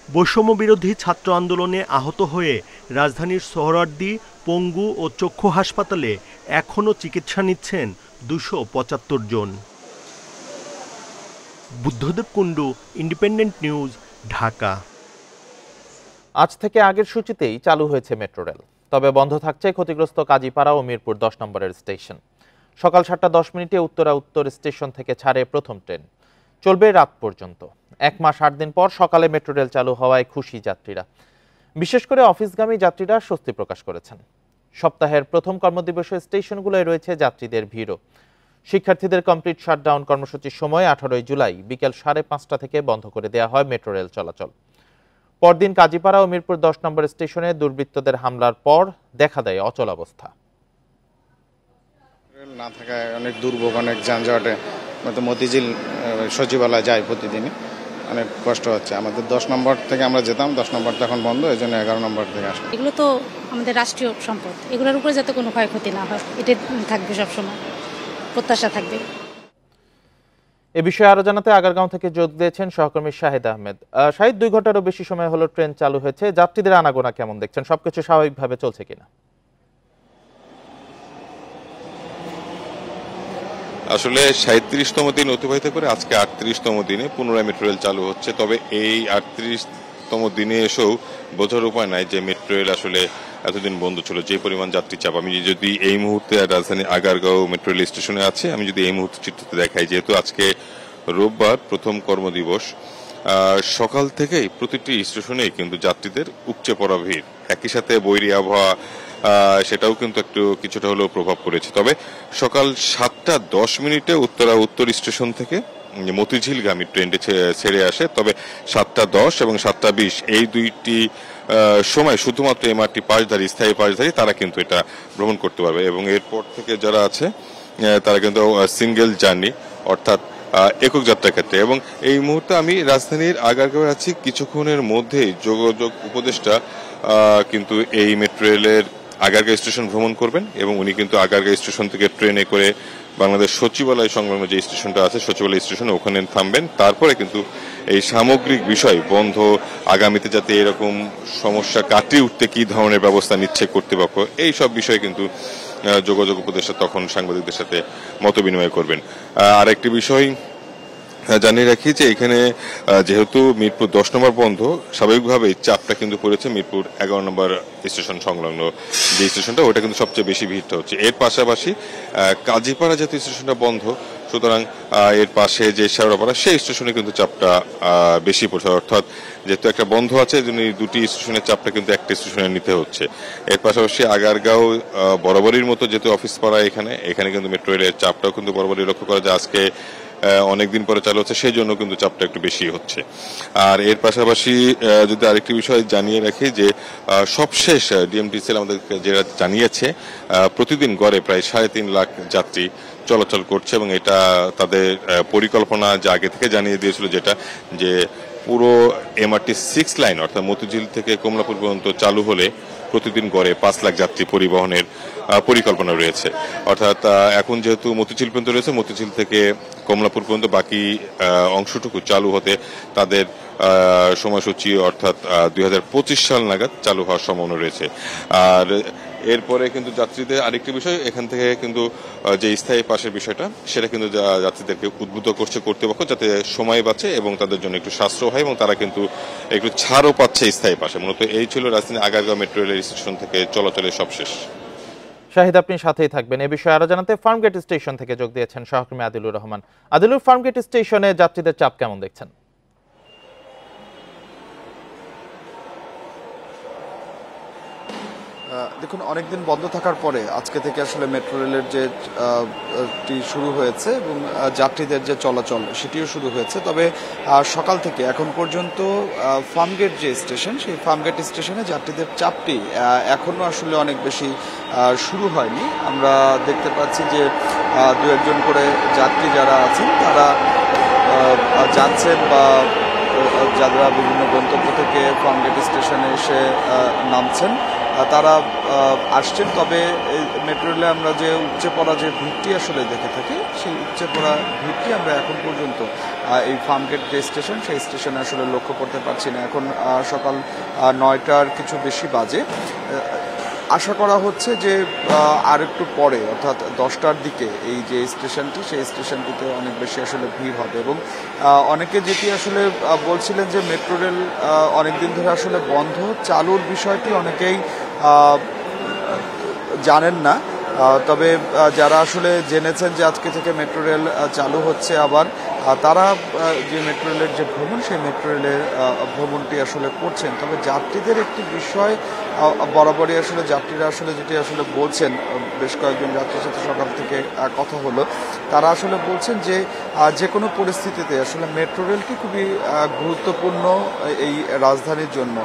বৈষম্য বিরোধী ছাত্র আন্দোলনে আহত হয়ে রাজধানীর সোহরাওয়ার্দী, পঙ্গু ও চক্ষু হাসপাতালে এখনও চিকিৎসা নিচ্ছেন 275 জন। Buddhadeb Kundu, independent news, Dhaka. আজ থেকে আগের সূচিতেই চালু হয়েছে মেট্রো রেল, তবে বন্ধ থাকছে ক্ষতিগ্রস্ত কাজীপাড়া ও মিরপুর 10 নম্বরের স্টেশন। সকাল 7:10 উত্তরা উত্তর স্টেশন থেকে ছাড়ে প্রথম ট্রেন, চলবে রাত পর্যন্ত। 1 মাস 8 দিন পর সকালে মেট্রো রেল চালু হওয়ায় খুশি যাত্রীরা। বিশেষ করে অফিসগামী যাত্রীরা স্বস্তি প্রকাশ করেছেন। সপ্তাহের প্রথম কর্মদিবসে স্টেশনগুলোয় রয়েছে যাত্রীদের ভিড়ও। শিক্ষার্থীদের কমপ্লিট শাটডাউন কর্মসূচির সময় 18 জুলাই বিকেল 5:30 থেকে বন্ধ করে দেওয়া হয় মেট্রো রেল চলাচল। পরদিন কাজীপাড়া ও মিরপুর 10 নম্বর স্টেশনে দুর্বৃত্তদের হামলার পর দেখা দেয় অচল অবস্থা। রেল না থাকায় অনেক দুর্ভোগ, অনেক যানজটে মতিঝিল সচিবালয় যায় প্রতিদিনই, অনেক কষ্ট হচ্ছে আমাদের। 10 নম্বর থেকে আমরা যেতাম, 10 নম্বরটা এখন বন্ধ, এই জন্য 11 নম্বর থেকে আসে। এগুলো তো আমাদের রাষ্ট্রীয় সম্পদ, এগুলোর উপরে যাতে কোনো ক্ষয়ক্ষতি না হয় এটাই থাকবে, সবসময় প্রত্যাশা থাকবে। এ বিষয়ে আরো জানাতে আগারগাঁও থেকে যোগ দিয়েছেন সহকর্মী শাহিদ আহমেদ। শাহিদ, 2 ঘন্টারও বেশি সময় হলো ট্রেন চালু হয়েছে, যাত্রীদের আনাগোনা কেমন দেখছেন? সবকিছু স্বাভাবিকভাবে চলছে কিনা? আসলে 37তম দিন অতিবাহিত করে আজকে 38তম দিনে পুনরায় মেট্রো রেল চালু হচ্ছে। তবে এই 38তম দিনে এসেও বোঝার উপায় নাই যে মেট্রো রেল আসলে এতদিন বন্ধ ছিল। যে পরিমাণ যাত্রী চাপ, আমি যদি এই মুহূর্তে রাজধানী আগারগাঁও মেট্রো রেল স্টেশনে আছে, আমি যদি এই মুহূর্তে চিত্রতে দেখাই, যেহেতু আজকে রোববার প্রথম কর্মদিবস, সকাল থেকেই প্রতিটি স্টেশনেই কিন্তু যাত্রীদের উপচে পড়া ভিড়। একই সাথে বৈরী আবহাওয়া, সেটাও কিন্তু কিছুটা হলেও প্রভাব পড়েছে। তবে সকাল 7:10 উত্তর স্টেশন থেকে মতিঝিলগামী ট্রেনটি ছেড়ে আসে। তবে 7:10 এবং 7:20 এই দুইটি সময় শুধুমাত্র এমআরটি পাসধারী, স্থায়ী পাসধারী তারা কিন্তু এটা ভ্রমণ করতে পারবে। এবং এরপর থেকে যারা আছে তারা কিন্তু সিঙ্গেল জার্নি, অর্থাৎ একক যাত্রার ক্ষেত্রে। এবং এই মুহূর্তে আমি রাজধানীর আগারগাঁওয়ে আছি। কিছুক্ষণের মধ্যেই যোগাযোগ উপদেষ্টা কিন্তু এই মেট্রো রেলের আগারগাঁও স্টেশন ভ্রমণ করবেন এবং উনি কিন্তু আগারগাঁও স্টেশন থেকে ট্রেনে করে বাংলাদেশ সচিবালয় সংলগ্ন যে স্টেশনটা আছে সচিবালয় স্টেশনে ওখানে থামবেন। তারপরে কিন্তু এই সামগ্রিক বিষয় বন্ধ, আগামীতে যাতে এরকম সমস্যা কাটিয়ে উঠতে কি ধরনের ব্যবস্থা নিচ্ছে কর্তৃপক্ষ, এই সব বিষয়ে কিন্তু যোগাযোগ উপদেষ্টা তখন সাংবাদিকদের সাথে মত বিনিময় করবেন। আরেকটি বিষয় জানিয়ে রাখি যে এখানে যেহেতু মিরপুর 10 নম্বর বন্ধ, স্বাভাবিকভাবেই চাপটা কিন্তু পড়েছে মিরপুর 11 নম্বর স্টেশন সংলগ্ন যে স্টেশনটা, ওটা কিন্তু সবচেয়ে বেশি ভিড়টা হচ্ছে। এর পাশাপাশি কাজীপাড়া যেহেতু স্টেশনটা বন্ধ, সুতরাং এর পাশে যে শেওড়াপাড়া সেই স্টেশনে কিন্তু চাপটা বেশি পড়ছে। অর্থাৎ যেহেতু একটা বন্ধ আছে, এই জন্য দুটি স্টেশনের চাপটা কিন্তু একটা স্টেশনে নিতে হচ্ছে। এর পাশাপাশি আগারগাঁও বরাবরের মতো যেহেতু অফিস পাড়া, এখানে কিন্তু মেট্রো রেলের চাপটাও কিন্তু বরাবরই লক্ষ্য করা যায়। আজকে অনেকদিন পরে চালু হচ্ছে, সেই জন্য কিন্তু চাপটা একটু বেশি হচ্ছে। আর এর পাশাপাশি যদি আরেকটি বিষয় জানিয়ে রাখি যে সবশেষ ডিএমটিসিএল আমাদেরকে যেটা জানিয়েছে, প্রতিদিন গড়ে প্রায় 3.5 লাখ যাত্রী চলাচল করছে। এবং এটা তাদের পরিকল্পনা যে আগে থেকে জানিয়ে দিয়েছিল, যেটা যে পুরো এমআরটি 6 লাইন অর্থাৎ মতিঝিল থেকে কমলাপুর পর্যন্ত চালু হলে প্রতিদিন গড়ে 5 লাখ যাত্রী পরিবহনের পরিকল্পনা রয়েছে। অর্থাৎ এখন যেহেতু মতিঝিল পর্যন্ত রয়েছে, মতিঝিল থেকে কমলাপুর পর্যন্ত বাকি অংশটুকু চালু হতে তাদের সময়সূচি অর্থাৎ 2025 সাল নাগাদ চালু হওয়ার সম্ভাবনা রয়েছে। আর এরপরে কিন্তু যাত্রীদের আরেকটি বিষয়, এখান থেকে কিন্তু যে স্থায়ী পাশের বিষয়টা, সেটা কিন্তু যাত্রীদেরকে উদ্বুদ্ধ করছে কর্তৃপক্ষ, যাতে সময় বাঁচে এবং তাদের জন্য একটু সাশ্রয় হয় এবং তারা কিন্তু একটু ছাড়ও পাচ্ছে স্থায়ী পাশে। মূলত এই ছিল রাজধানী আগারগাঁও মেট্রো রেল স্টেশন থেকে চলাচলের সবশেষ। শাহিদ, আপনি সাথেই থাকবেন। এ বিষয়ে আরো জানাতে ফার্মগেট স্টেশন থেকে যোগ দিয়েছেন সহকর্মী আদিলুর রহমান। আদিলুর, ফার্মগেট স্টেশনে যাত্রীদের চাপ কেমন দেখছেন? দেখুন, অনেকদিন বন্ধ থাকার পরে আজকে থেকে আসলে মেট্রো রেলের যে শুরু হয়েছে এবং যাত্রীদের যে চলাচল সেটিও শুরু হয়েছে। তবে সকাল থেকে এখন পর্যন্ত ফার্মগেট যে স্টেশন, সেই ফার্মগেট স্টেশনে যাত্রীদের চাপটি এখনও আসলে অনেক বেশি শুরু হয়নি। আমরা দেখতে পাচ্ছি যে 2-1 করে যাত্রী যারা আছেন তারা যাচ্ছেন বা যারা বিভিন্ন গন্তব্য থেকে ফার্মগেট স্টেশনে এসে নামছেন তারা আসছেন। তবে মেট্রো রেলে আমরা যে উপচে পড়া যে ভিড়টি আসলে দেখে থাকি, সেই উপচে পড়া ভিড়টি আমরা এখন পর্যন্ত এই ফার্মগেট যে স্টেশন, সেই স্টেশনে আসলে লক্ষ্য করতে পারছি না। এখন সকাল 9টার কিছু বেশি বাজে। আশা করা হচ্ছে যে আর একটু পরে অর্থাৎ 10টার দিকে এই যে স্টেশনটি, সেই স্টেশনটিতে অনেক বেশি আসলে ভিড় হবে। এবং অনেকে যেটি আসলে বলছিলেন যে মেট্রো রেল অনেকদিন ধরে আসলে বন্ধ, চালুর বিষয়টি অনেকেই জানেন না। তবে যারা আসলে জেনেছেন যে আজকে থেকে মেট্রো রেল চালু হচ্ছে আবার, তারা যে মেট্রো রেলের যে ভ্রমণ, সেই মেট্রো রেলের ভ্রমণটি আসলে করছেন। তবে যাত্রীদের একটি বিষয় বরাবরই আসলে যাত্রীরা আসলে যেটি আসলে বলছেন, বেশ কয়েকজন যাত্রীর সাথে সকাল থেকে কথা হলো, তারা আসলে বলছেন যে যে কোনো পরিস্থিতিতে আসলে মেট্রো রেলটি খুবই গুরুত্বপূর্ণ এই রাজধানীর জন্য।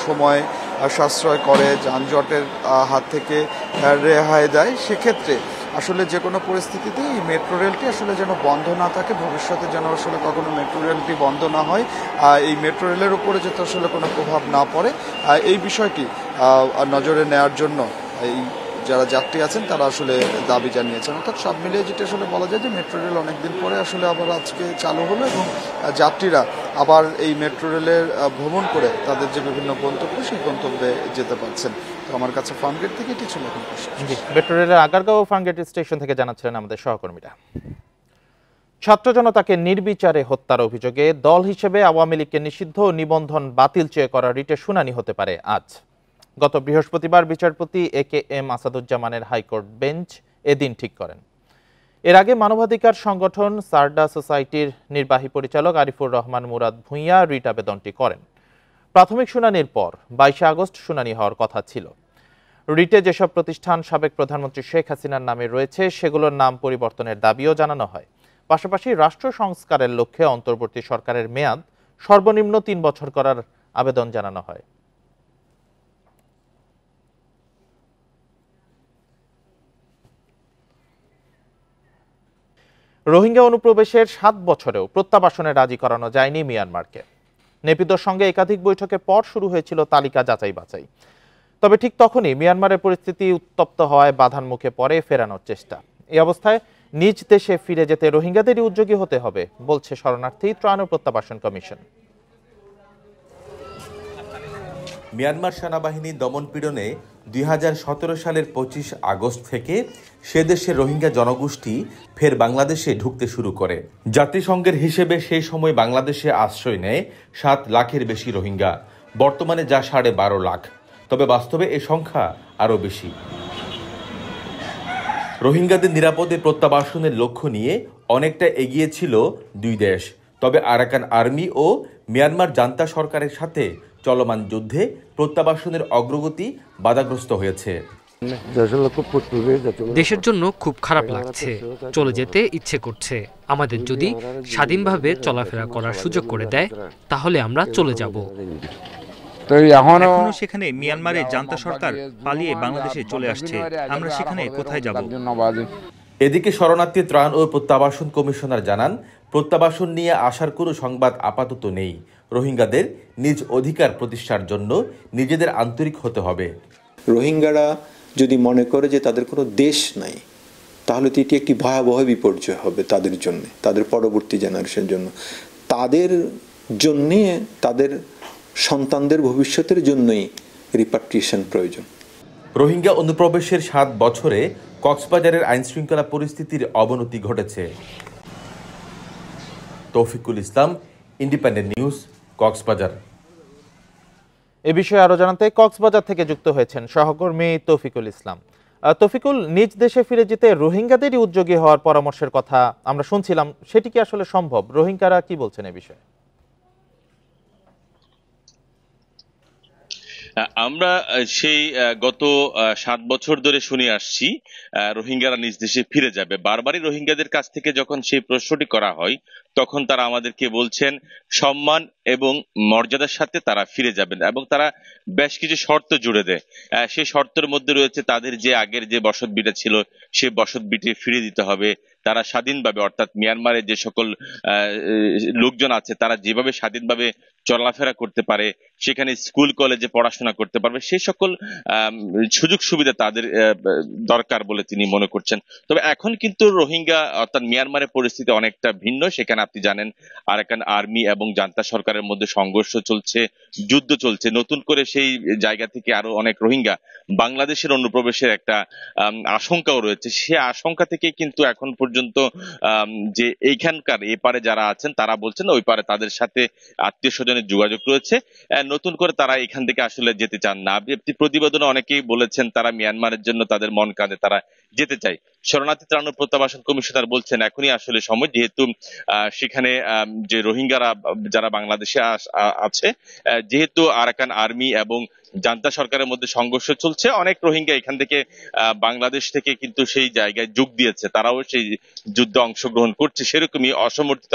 সময় সাশ্রয় করে, যানজটের হাত থেকে রেহাই দেয়। সেক্ষেত্রে আসলে যে কোনো পরিস্থিতিতে এই মেট্রো রেলটি আসলে যেন বন্ধ না থাকে, ভবিষ্যতে যেন আসলে কখনো মেট্রো রেলটি বন্ধ না হয়, এই মেট্রো রেলের উপরে যাতে আসলে কোনো প্রভাব না পড়ে, এই বিষয়টি নজরে নেওয়ার জন্য এই যারা যাত্রী আছেন তারা আসলে দাবি জানিয়েছেন। অর্থাৎ সব মিলিয়ে যেটা আসলে বলা যায় যে মেট্রো রেল অনেকদিন পরে আসলে আবার আজকে চালু হলো এবং যাত্রীরা আবার এই মেট্রো রেলের ভ্রমণ করে তাদের যে বিভিন্ন গন্তব্য সেই গন্তব্যে যেতে পারছেন। তো আমার কাছে ফার্মগেট থেকে এটি ছিল এখন। মেট্রো রেলের আগারগাঁও ফার্মগেট স্টেশন থেকে জানাচ্ছিলেন আমাদের সহকর্মীরা। ছাত্র জনতাকে নির্বিচারে হত্যার অভিযোগে দল হিসেবে আওয়ামী লীগকে নিষিদ্ধ ও নিবন্ধন বাতিল চেয়ে করা রিটের শুনানি হতে পারে আজ। গত বৃহস্পতিবার বিচারপতি AKM আসাদুজ্জামানের হাইকোর্ট বেঞ্চ এদিন ঠিক করেন। এর আগে মানবাধিকার সংগঠন সারডা সোসাইটির নির্বাহী পরিচালক আরিফুর রহমান মুরাদ ভূঁইয়া রিট আবেদনটি করেন। প্রাথমিক শুনানির পর 22 আগস্ট শুনানি হওয়ার কথা ছিল। রিটে যেসব প্রতিষ্ঠান সাবেক প্রধানমন্ত্রী শেখ হাসিনার নামে রয়েছে সেগুলোর নাম পরিবর্তনের দাবিও জানানো হয়। পাশাপাশি রাষ্ট্র সংস্কারের লক্ষ্যে অন্তর্বর্তী সরকারের মেয়াদ সর্বনিম্ন 3 বছর করার আবেদন জানানো হয়। রোহিঙ্গা অনুপ্রবেশের 7 বছরেও প্রত্যাবাসনে রাজি করানো যায়নি মিয়ানমারকে। নেপিদোর সঙ্গে একাধিক বৈঠকের পর শুরু হয়েছিল তালিকা যাচাই বাছাই। তবে ঠিক তখনই মিয়ানমারের পরিস্থিতি উত্তপ্ত হওয়ায় বাধার মুখে পড়ে ফেরানোর চেষ্টা। এই অবস্থায় নিজ দেশে ফিরে যেতে রোহিঙ্গাদেরই উদ্যোগী হতে হবে বলছে শরণার্থী ত্রাণ ও প্রত্যাবাসন কমিশন। মিয়ানমার সেনাবাহিনী দমনপীড়নে 2017 সালের 25 আগস্ট থেকে সে দেশের রোহিঙ্গা জনগোষ্ঠী ফের বাংলাদেশে ঢুকতে শুরু করে। জাতিসংঘের হিসেবে সেই সময় বাংলাদেশে আশ্রয় নেয় 7 লাখের বেশি রোহিঙ্গা, বর্তমানে যা 12.5 লাখ। তবে বাস্তবে এ সংখ্যা আরও বেশি। রোহিঙ্গাদের নিরাপদে প্রত্যাবাসনের লক্ষ্য নিয়ে অনেকটা এগিয়ে ছিল দুই দেশ। তবে আরাকান আর্মি ও মিয়ানমার জান্তা সরকারের সাথে চলমান যুদ্ধে প্রত্যাবাসনের অগ্রগতি বাধাগ্রস্ত হয়েছে। দেশের জন্য খুব খারাপ লাগছে, চলে যেতে ইচ্ছে করছে। আমাদের যদি স্বাধীনভাবে চলাফেরা করার সুযোগ করে দেয় তাহলে আমরা চলে যাব। এখনো সেখানে মিয়ানমারের জান্তা সরকার পালিয়ে বাংলাদেশে চলে আসছে, আমরা সেখানে কোথায় যাব? এদিকে শরণার্থী ত্রাণ ও প্রত্যাবাসন কমিশনার জানান, প্রত্যাবাসন নিয়ে আসার কোনো সংবাদ আপাতত নেই। রোহিঙ্গাদের নিজ অধিকার প্রতিষ্ঠার জন্য নিজেদের আন্তরিক হতে হবে। রোহিঙ্গারা যদি মনে করে যে তাদের কোনো দেশ নাই, তাহলে তো এটি একটি ভয়াবহ বিপর্যয় হবে তাদের জন্য, তাদের পরবর্তী জেনারেশনের জন্য, তাদের জন্যে, তাদের সন্তানদের ভবিষ্যতের জন্যই রিপাট্রিয়েশন প্রয়োজন। রোহিঙ্গা অনুপ্রবেশের 7 বছরে কক্সবাজারের আইনশৃঙ্খলা পরিস্থিতির অবনতি ঘটেছে। তৌফিকুল ইসলাম, ইন্ডিপেন্ডেন্ট নিউজ, কক্সবাজার। এ বিষয়ে আরো জানাতে কক্সবাজার থেকে যুক্ত হয়েছেন সহকর্মী তৌফিকুল ইসলাম। তৌফিকুল, নিজ দেশে ফিরে যেতে রোহিঙ্গাদেরই উদ্যোগী হওয়ার পরামর্শের কথা আমরা শুনছিলাম, সেটি কি আসলে সম্ভব? রোহিঙ্গারা কি বলছেন এ বিষয়ে? আমরা সেই গত 7 বছর ধরে শুনে আসছি রোহিঙ্গারা নিজ দেশে ফিরে যাবে। বারবারই রোহিঙ্গাদের কাছ থেকে যখন সেই প্রশ্নটি করা হয় তখন তারা আমাদেরকে বলছেন সম্মান এবং মর্যাদার সাথে তারা ফিরে যাবেন এবং তারা বেশ কিছু শর্ত জুড়ে দেয়। সেই শর্তের মধ্যে রয়েছে তাদের যে আগের যে বসতভিটা ছিল সেই বসতভিটে ফিরে দিতে হবে। তারা স্বাধীনভাবে, অর্থাৎ মিয়ানমারের যে সকল লোকজন আছে তারা যেভাবে স্বাধীনভাবে চলাফেরা করতে পারে, সেখানে স্কুল কলেজে পড়াশোনা করতে পারবে, সেই সকল সুযোগ সুবিধা তাদের দরকার বলে তিনি মনে করছেন। তবে এখন কিন্তু রোহিঙ্গা অর্থাৎ মিয়ানমারের পরিস্থিতি অনেকটা ভিন্ন। সেখানে আপনি জানেন আরাকান আর্মি এবং জান্তা সরকারের মধ্যে সংঘর্ষ চলছে, যুদ্ধ চলছে। নতুন করে সেই জায়গা থেকে আরো অনেক রোহিঙ্গা বাংলাদেশের অনুপ্রবেশের একটা আশঙ্কাও রয়েছে। সে আশঙ্কা থেকে কিন্তু এখন পর্যন্ত যে এইখানকার এপারে যারা আছেন তারা বলছেন ওই পারে তাদের সাথে আত্মীয় স্বজনের যোগাযোগ রয়েছে, নতুন করে তারা এখান থেকে আসলে যেতে চান না। প্রতিবেদনে অনেকেই বলেছেন তারা মিয়ানমারের জন্য তাদের মন কাঁদে, তারা যেতে চায়। শরণার্থী ত্রাণ ও প্রত্যাবাসন কমিশনার বলছেন এখনই আসলে সময়, যেহেতু সেখানে যে রোহিঙ্গারা যারা বাংলাদেশে আছে, যেহেতু আরাকান আর্মি এবং জান্তা সরকারের মধ্যে সংঘর্ষ চলছে, অনেক রোহিঙ্গা এখান থেকে বাংলাদেশ থেকে কিন্তু সেই জায়গায় যোগ দিয়েছে, তারাও সেই যুদ্ধে অংশগ্রহণ করছে। সেরকমই অসমর্থিত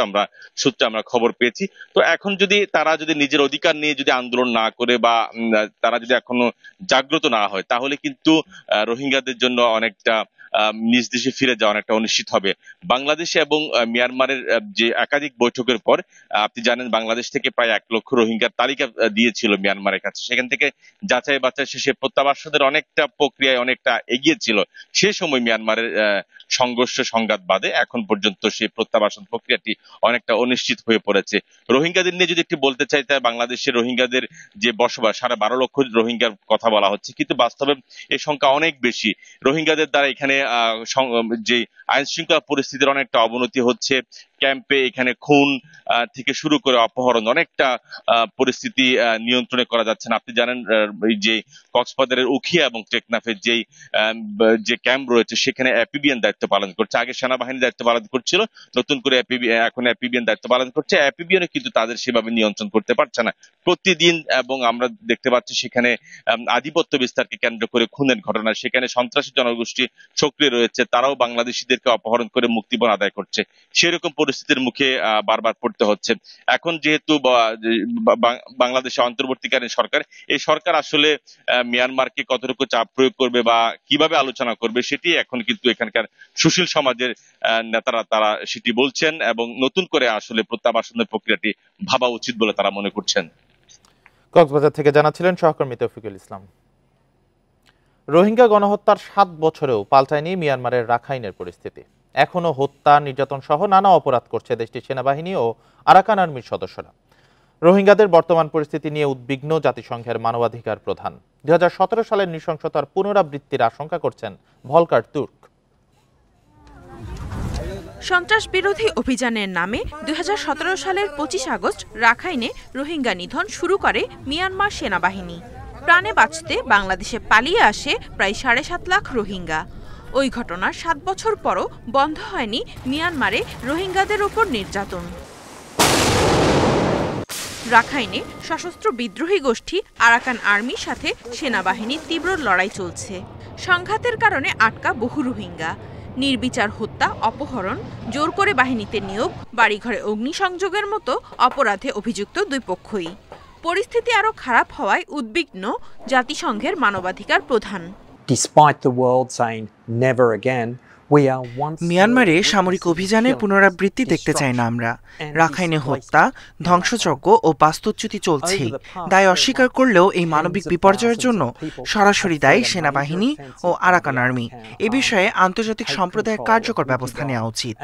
সূত্রে আমরা খবর পেয়েছি। তো এখন যদি তারা নিজের অধিকার নিয়ে যদি আন্দোলন না করে বা তারা যদি এখনো জাগ্রত না হয়, তাহলে কিন্তু রোহিঙ্গাদের জন্য অনেকটা নিজ দেশে ফিরে যাওয়া অনেকটা অনিশ্চিত হবে। বাংলাদেশে এবং মিয়ানমারের যে একাধিক বৈঠকের পর আপনি জানেন বাংলাদেশ থেকে প্রায় 1 লক্ষ রোহিঙ্গার তালিকা দিয়েছিল মিয়ানমারের কাছে। সেখান থেকে যাচাই বাছাই শেষে প্রত্যাবাসনের অনেকটা প্রক্রিয়ায় অনেকটা এগিয়ে ছিল। সে সময় মিয়ানমারের সংঘর্ষ সংঘাত বাদে এখন পর্যন্ত সেই প্রত্যাবাসন প্রক্রিয়াটি অনেকটা অনিশ্চিত হয়ে পড়েছে। রোহিঙ্গাদের নিয়ে যদি একটু বলতে চাই, তাই বাংলাদেশের রোহিঙ্গাদের যে বসবাস 12.5 লক্ষ রোহিঙ্গার কথা বলা হচ্ছে, কিন্তু বাস্তবে এই সংখ্যা অনেক বেশি। রোহিঙ্গাদের দ্বারা এখানে যে আইন শৃঙ্খলা পরিস্থিতির অনেকটা অবনতি হচ্ছে। ক্যাম্পে এখানে খুন থেকে শুরু করে অপহরণ অনেকটা পরিস্থিতি নিয়ন্ত্রণে করা যাচ্ছে না। আপনি জানেন যে কক্সবাজারের উখিয়া এবং টেকনাফের যে ক্যাম্প রয়েছে সেখানে অ্যাপিবিএন দায়িত্ব পালন করছে। আগে সেনাবাহিনী দায়িত্ব পালন করছিল, নতুন করে এখন অ্যাপিবিএন দায়িত্ব পালন করছে। অ্যাপিবিএনও কিন্তু তাদের সেভাবে নিয়ন্ত্রণ করতে পারছে না প্রতিদিন, এবং আমরা দেখতে পাচ্ছি সেখানে আধিপত্য বিস্তারকে কেন্দ্র করে খুনের ঘটনা, সেখানে সন্ত্রাসী জনগোষ্ঠী সক্রিয় রয়েছে, তারাও বাংলাদেশিদেরকে অপহরণ করে মুক্তিপণ আদায় করছে। সেরকম পরিস্থিতির মুখে বারবার পড়তে হচ্ছে। এখন যেহেতু বাংলাদেশে অন্তর্বর্তীকালীন সরকার, এই সরকার আসলে মিয়ানমারকে কতটুকু চাপ প্রয়োগ করবে বা কিভাবে আলোচনা করবে সেটি এখন কিন্তু এখানকার সুশীল সমাজের নেতারা তারা সেটি বলছেন, এবং নতুন করে আসলে প্রত্যাবাসনের প্রক্রিয়াটি ভাবা উচিত বলে তারা মনে করছেন। কক্সবাজার থেকে জানাচ্ছিলেন সহকর্মী তৌফিকুল ইসলাম। রোহিঙ্গা গণহত্যার 7 বছরেও পাল্টায়নি মিয়ানমারের রাখাইনের পরিস্থিতি। এখনো হত্যা, নির্যাতন সহ নানা অপরাধ করছে দেশটির সেনাবাহিনী ও আরাকান আর্মির সদস্যরা। রোহিঙ্গাদের বর্তমান পরিস্থিতি নিয়ে উদ্বিগ্ন জাতিসংঘের মানবাধিকার প্রধান। 2017 সালের নৃশংসতার পুনরাবৃত্তির আশঙ্কা করছেন ভলকার তুর্ক। সন্ত্রাস বিরোধী অভিযানের নামে 2017 সালের 25 আগস্ট রাখাইনে রোহিঙ্গা নিধন শুরু করে মিয়ানমার সেনাবাহিনী। প্রাণে বাঁচতে বাংলাদেশে পালিয়ে আসে প্রায় 7.5 লাখ রোহিঙ্গা। ওই ঘটনার 7 বছর পরও বন্ধ হয়নি মিয়ানমারে রোহিঙ্গাদের ওপর নির্যাতন। রাখাইনে সশস্ত্র বিদ্রোহী গোষ্ঠী আরাকান আর্মির সাথে সেনাবাহিনীর তীব্র লড়াই চলছে। সংঘাতের কারণে আটকা বহু রোহিঙ্গা। নির্বিচার হত্যা, অপহরণ, জোর করে বাহিনীতে নিয়োগ, বাড়িঘরে অগ্নিসংযোগের মতো অপরাধে অভিযুক্ত দুই পক্ষই। পরিস্থিতি আরও খারাপ হওয়ায় উদ্বিগ্ন জাতিসংঘের মানবাধিকার প্রধান। মিয়ানমারে সামরিক অভিযানের পুনরাবৃত্তি দেখতে চাই না আমরা। রাখাইনে হত্যা, ধ্বংসযজ্ঞ ও বাস্তুচ্যুতি চলছেই। দায় অস্বীকার করলেও এই মানবিক বিপর্যয়ের জন্য সরাসরি দায়ী সেনাবাহিনী ও আরাকান আর্মি। এ বিষয়ে আন্তর্জাতিক সম্প্রদায়ের কার্যকর ব্যবস্থা নেওয়া উচিত।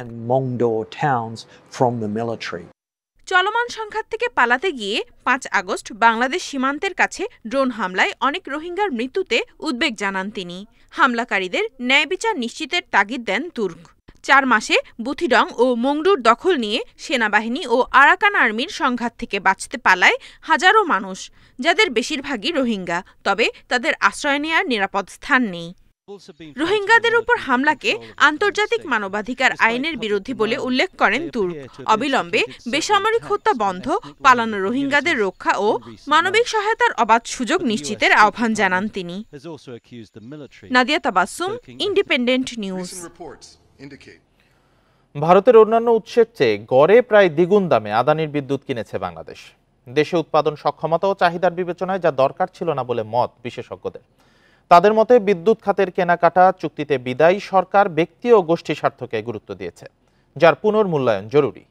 চলমান সংঘাত থেকে পালাতে গিয়ে 5 আগস্ট বাংলাদেশ সীমান্তের কাছে ড্রোন হামলায় অনেক রোহিঙ্গার মৃত্যুতে উদ্বেগ জানান তিনি। হামলাকারীদের ন্যায় বিচার নিশ্চিতের তাগিদ দেন তুর্ক। 4 মাসে বুথিডং ও মংডুর দখল নিয়ে সেনাবাহিনী ও আরাকান আর্মির সংঘাত থেকে বাঁচতে পালায় হাজারো মানুষ, যাদের বেশিরভাগই রোহিঙ্গা। তবে তাদের আশ্রয় নেওয়ার নিরাপদ স্থান নেই। রোহিঙ্গাদের উপর হামলাকে আন্তর্জাতিক মানবাধিকার আইনের বিরোধী বলে উল্লেখ করেন তুর্ক। অবিলম্বে বেসামরিক হত্যা বন্ধ, পালানো রোহিঙ্গাদের রক্ষা ও মানবিক সহায়তার অবাধ সুযোগ নিশ্চিতের আহ্বান জানান তিনি। Nadia Tabassum, independent news. ভারতের অন্যান্য উৎসের চেয়ে গড়ে প্রায় দ্বিগুণ দামে আদানির বিদ্যুৎ কিনেছে বাংলাদেশ। দেশে উৎপাদন সক্ষমতা ও চাহিদার বিবেচনায় যা দরকার ছিল না বলে মত বিশেষজ্ঞদের। তাদের মতে বিদ্যুৎ খাতের কেনাকাটা চুক্তিতে বিদায়ী সরকার ব্যক্তি ও গোষ্ঠী স্বার্থকে গুরুত্ব দিয়েছে, যার পুনর্মূল্যায়ন জরুরি।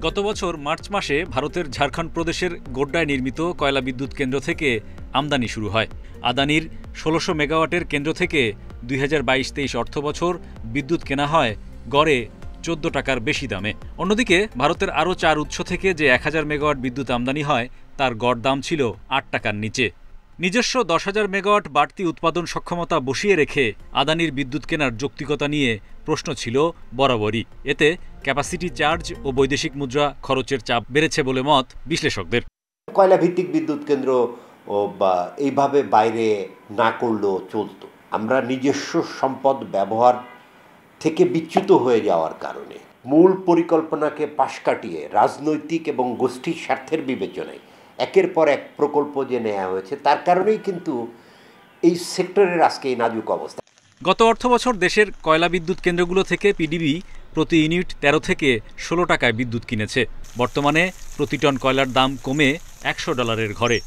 গত বছর মার্চ মাসে ভারতের ঝাড়খণ্ড প্রদেশের গোড্ডায় নির্মিত কয়লা বিদ্যুৎ কেন্দ্র থেকে আমদানি শুরু হয়। আদানির 1600 মেগাওয়াটের কেন্দ্র থেকে 2022-23 অর্থবছর বিদ্যুৎ কেনা হয় গড়ে 14 টাকার বেশি দামে। অন্যদিকে ভারতের আরও 4 উৎস থেকে যে 1000 মেগাওয়াট বিদ্যুৎ আমদানি হয় তার গড় দাম ছিল 8 টাকার নিচে। নিজস্ব 10,000 মেগাওয়াট বাড়তি উৎপাদন সক্ষমতা বসিয়ে রেখে আদানির বিদ্যুৎ কেনার যৌক্তিকতা নিয়ে প্রশ্ন ছিল বরাবরই। এতে ক্যাপাসিটি চার্জ ও বৈদেশিক মুদ্রা খরচের চাপ বেড়েছে বলে মত বিশ্লেষকদের। কয়লা ভিত্তিক বিদ্যুৎ কেন্দ্র বা এইভাবে বাইরে না করলেও চলতো। আমরা নিজস্ব সম্পদ ব্যবহার থেকে বিচ্যুত হয়ে যাওয়ার কারণে মূল পরিকল্পনাকে পাশ কাটিয়ে রাজনৈতিক এবং গোষ্ঠী স্বার্থের বিবেচনায় একের পর এক প্রকল্প যে নেওয়া হয়েছে, তার কারণেই কিন্তু এই সেক্টরের আজকে এই নাজুক অবস্থা। গত অর্থবছর দেশের কয়লা বিদ্যুৎ কেন্দ্রগুলো থেকে পিডিবি প্রতি ইউনিট 13 থেকে 16 টাকায় বিদ্যুৎ কিনেছে। বর্তমানে প্রতি টন কয়লার দাম কমে $100 ঘরে।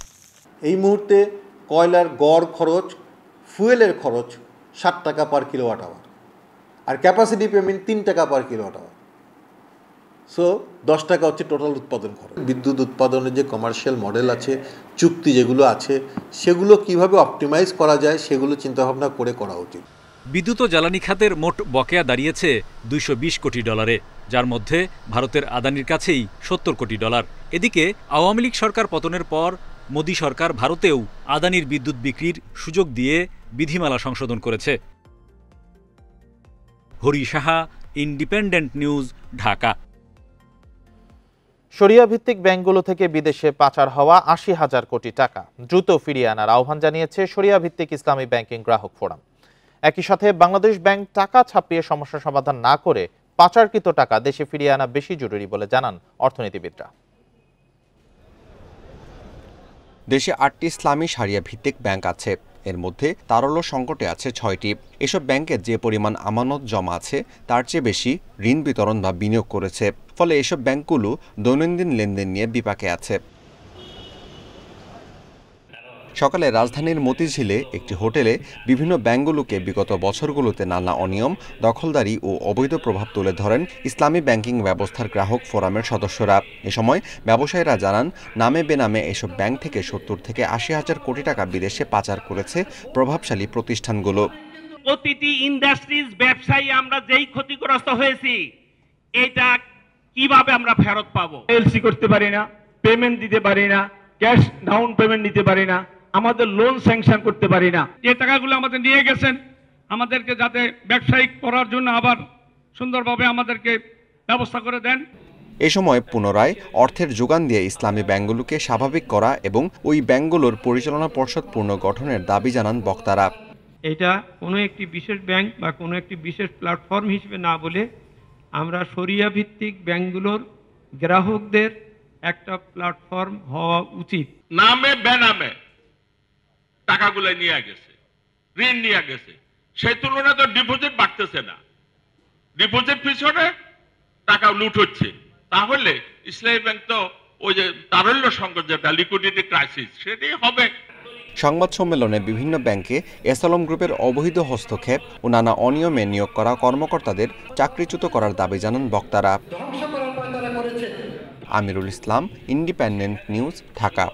এই মুহূর্তে কয়লার গড় খরচ ফুয়েলের খরচ 60 টাকা পার কিলোওয়াট আওয়ার, আর ক্যাপাসিটি পেমেন্ট 3 টাকা পার কিলোওয়াট আওয়ার। সো 10 টাকা হচ্ছে টোটাল উৎপাদন খরচ। বিদ্যুৎ উৎপাদনের যে কমার্শিয়াল মডেল আছে, চুক্তি যেগুলো আছে, সেগুলো কিভাবে অপটিমাইজ করা যায় সেগুলো চিন্তাভাবনা করে করা উচিত। বিদ্যুৎ ও জ্বালানি খাতের মোট বকেয়া দাঁড়িয়েছে $220 কোটি, যার মধ্যে ভারতের আদানির কাছেই $70 কোটি। এদিকে আওয়ামী লীগ সরকার পতনের পর মোদী সরকার ভারতেও আদানির বিদ্যুৎ বিক্রির সুযোগ দিয়ে বিধিমালা সংশোধন করেছে। Hari Saha, independent news, Dhaka. শরিয়া ভিত্তিক ব্যাংকগুলো থেকে বিদেশে পাচার হওয়া ৮০,০০০ কোটি টাকা দ্রুত ফিরিয়ে আনার আহ্বান জানিয়েছে শরিয়া ভিত্তিক ইসলামী ব্যাংকিং গ্রাহক ফোরাম। একই সাথে বাংলাদেশ ব্যাংক টাকা ছাপিয়ে সমস্যা সমাধান না করে পাচারকৃত টাকা দেশে ফিরিয়ে আনা বেশি জরুরি বলে জানান অর্থনীতিবিদরা। দেশে ৮টি ইসলামী শারিয়া ভিত্তিক ব্যাংক আছে, এর মধ্যে তারল্য সংকটে আছে ৬টি। এসব ব্যাংকে যে পরিমাণ আমানত জমা আছে তার চেয়ে বেশি ঋণ বিতরণ বা বিনিয়োগ করেছে, ফলে এসব ব্যাংকগুলো দৈনন্দিন লেনদেন নিয়ে বিপাকে আছে। সকালে রাজধানীর মতিঝিলে একটি হোটেলে বিভিন্ন ব্যাংকগুলোকে বিগত বছরগুলোতে নানা অনিয়ম, দখলদারি ও অবৈধ প্রভাব তুলে ধরেন ইসলামী ব্যাংকিং ব্যবস্থার গ্রাহক ফোরামের সদস্যরা। এ সময় ব্যবসায়ীরা জানান, নামে বেনামে এসব ব্যাংক থেকে ৭০ থেকে ৮০,০০০ কোটি টাকা বিদেশে পাচার করেছে প্রভাবশালী প্রতিষ্ঠানগুলো। প্রতিটি ইন্ডাস্ট্রিজ ব্যবসায়ী আমরা যেই ক্ষতিগ্রস্ত হয়েছি, এটা কিভাবে আমরা ফেরত পাবো? এলসি করতে পারি না, পেমেন্ট দিতে পারি না, ক্যাশ ডাউন পেমেন্ট দিতে পারি না, আমাদের লোন স্যাংশন করতে পারি না। যে টাকাগুলো আমাদের নিয়ে গেছেন, আমাদেরকে যাতে ব্যবসায়িক করার জন্য আবার সুন্দরভাবে আমাদেরকে ব্যবস্থা করে দেন। এ সময় পুনরায় অর্থের যোগান দিয়ে ইসলামী ব্যাংকগুলোকে স্বাভাবিক করা এবং ওই ব্যাংকগুলোর পরিচালনা পর্ষদ পুনর্গঠনের দাবি জানান বক্তারা। এটা কোনো একটি বিশেষ ব্যাংক বা কোনো একটি বিশেষ প্ল্যাটফর্ম হিসেবে না বলে আমরা শরিয়া ভিত্তিক ব্যাংকগুলোর গ্রাহকদের একটা প্ল্যাটফর্ম হওয়া উচিত। নামে বেনামে টাকাগুলো নিয়ে গেছে, ঋণ নিয়ে গেছে, সেই তুলনায় তো ডিপোজিট বাড়তেছে না, ডিপোজিট পিছনে টাকা লুট হচ্ছে। তাহলে ইসলামী ব্যাংক তো ওই যে তারল্য সংকট, যেটা লিকুইডিটি ক্রাইসিস, সেটাই হবে। সংবাদ সম্মেলনে বিভিন্ন ব্যাংকে এসএলএম গ্রুপের অবৈধ হস্তক্ষেপ ও নানা অনিয়মে নিয়োগ করা কর্মকর্তাদের চাকরিচ্যুত করার দাবি জানান বক্তারা। Amirul Islam, independent news, Dhaka.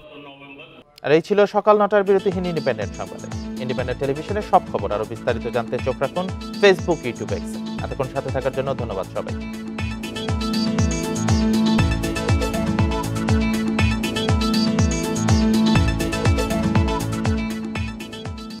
আর এই ছিল সকাল ৯টার বিরতিহীন ইন্ডিপেন্ডেন্ট সংবাদে। ইন্ডিপেন্ডেন্ট টেলিভিশনের সব খবর আরো বিস্তারিত জানতে চোখ রাখুন ফেসবুক, ইউটিউব, এক্সে। এতক্ষণ সাথে থাকার জন্য ধন্যবাদ সবাই।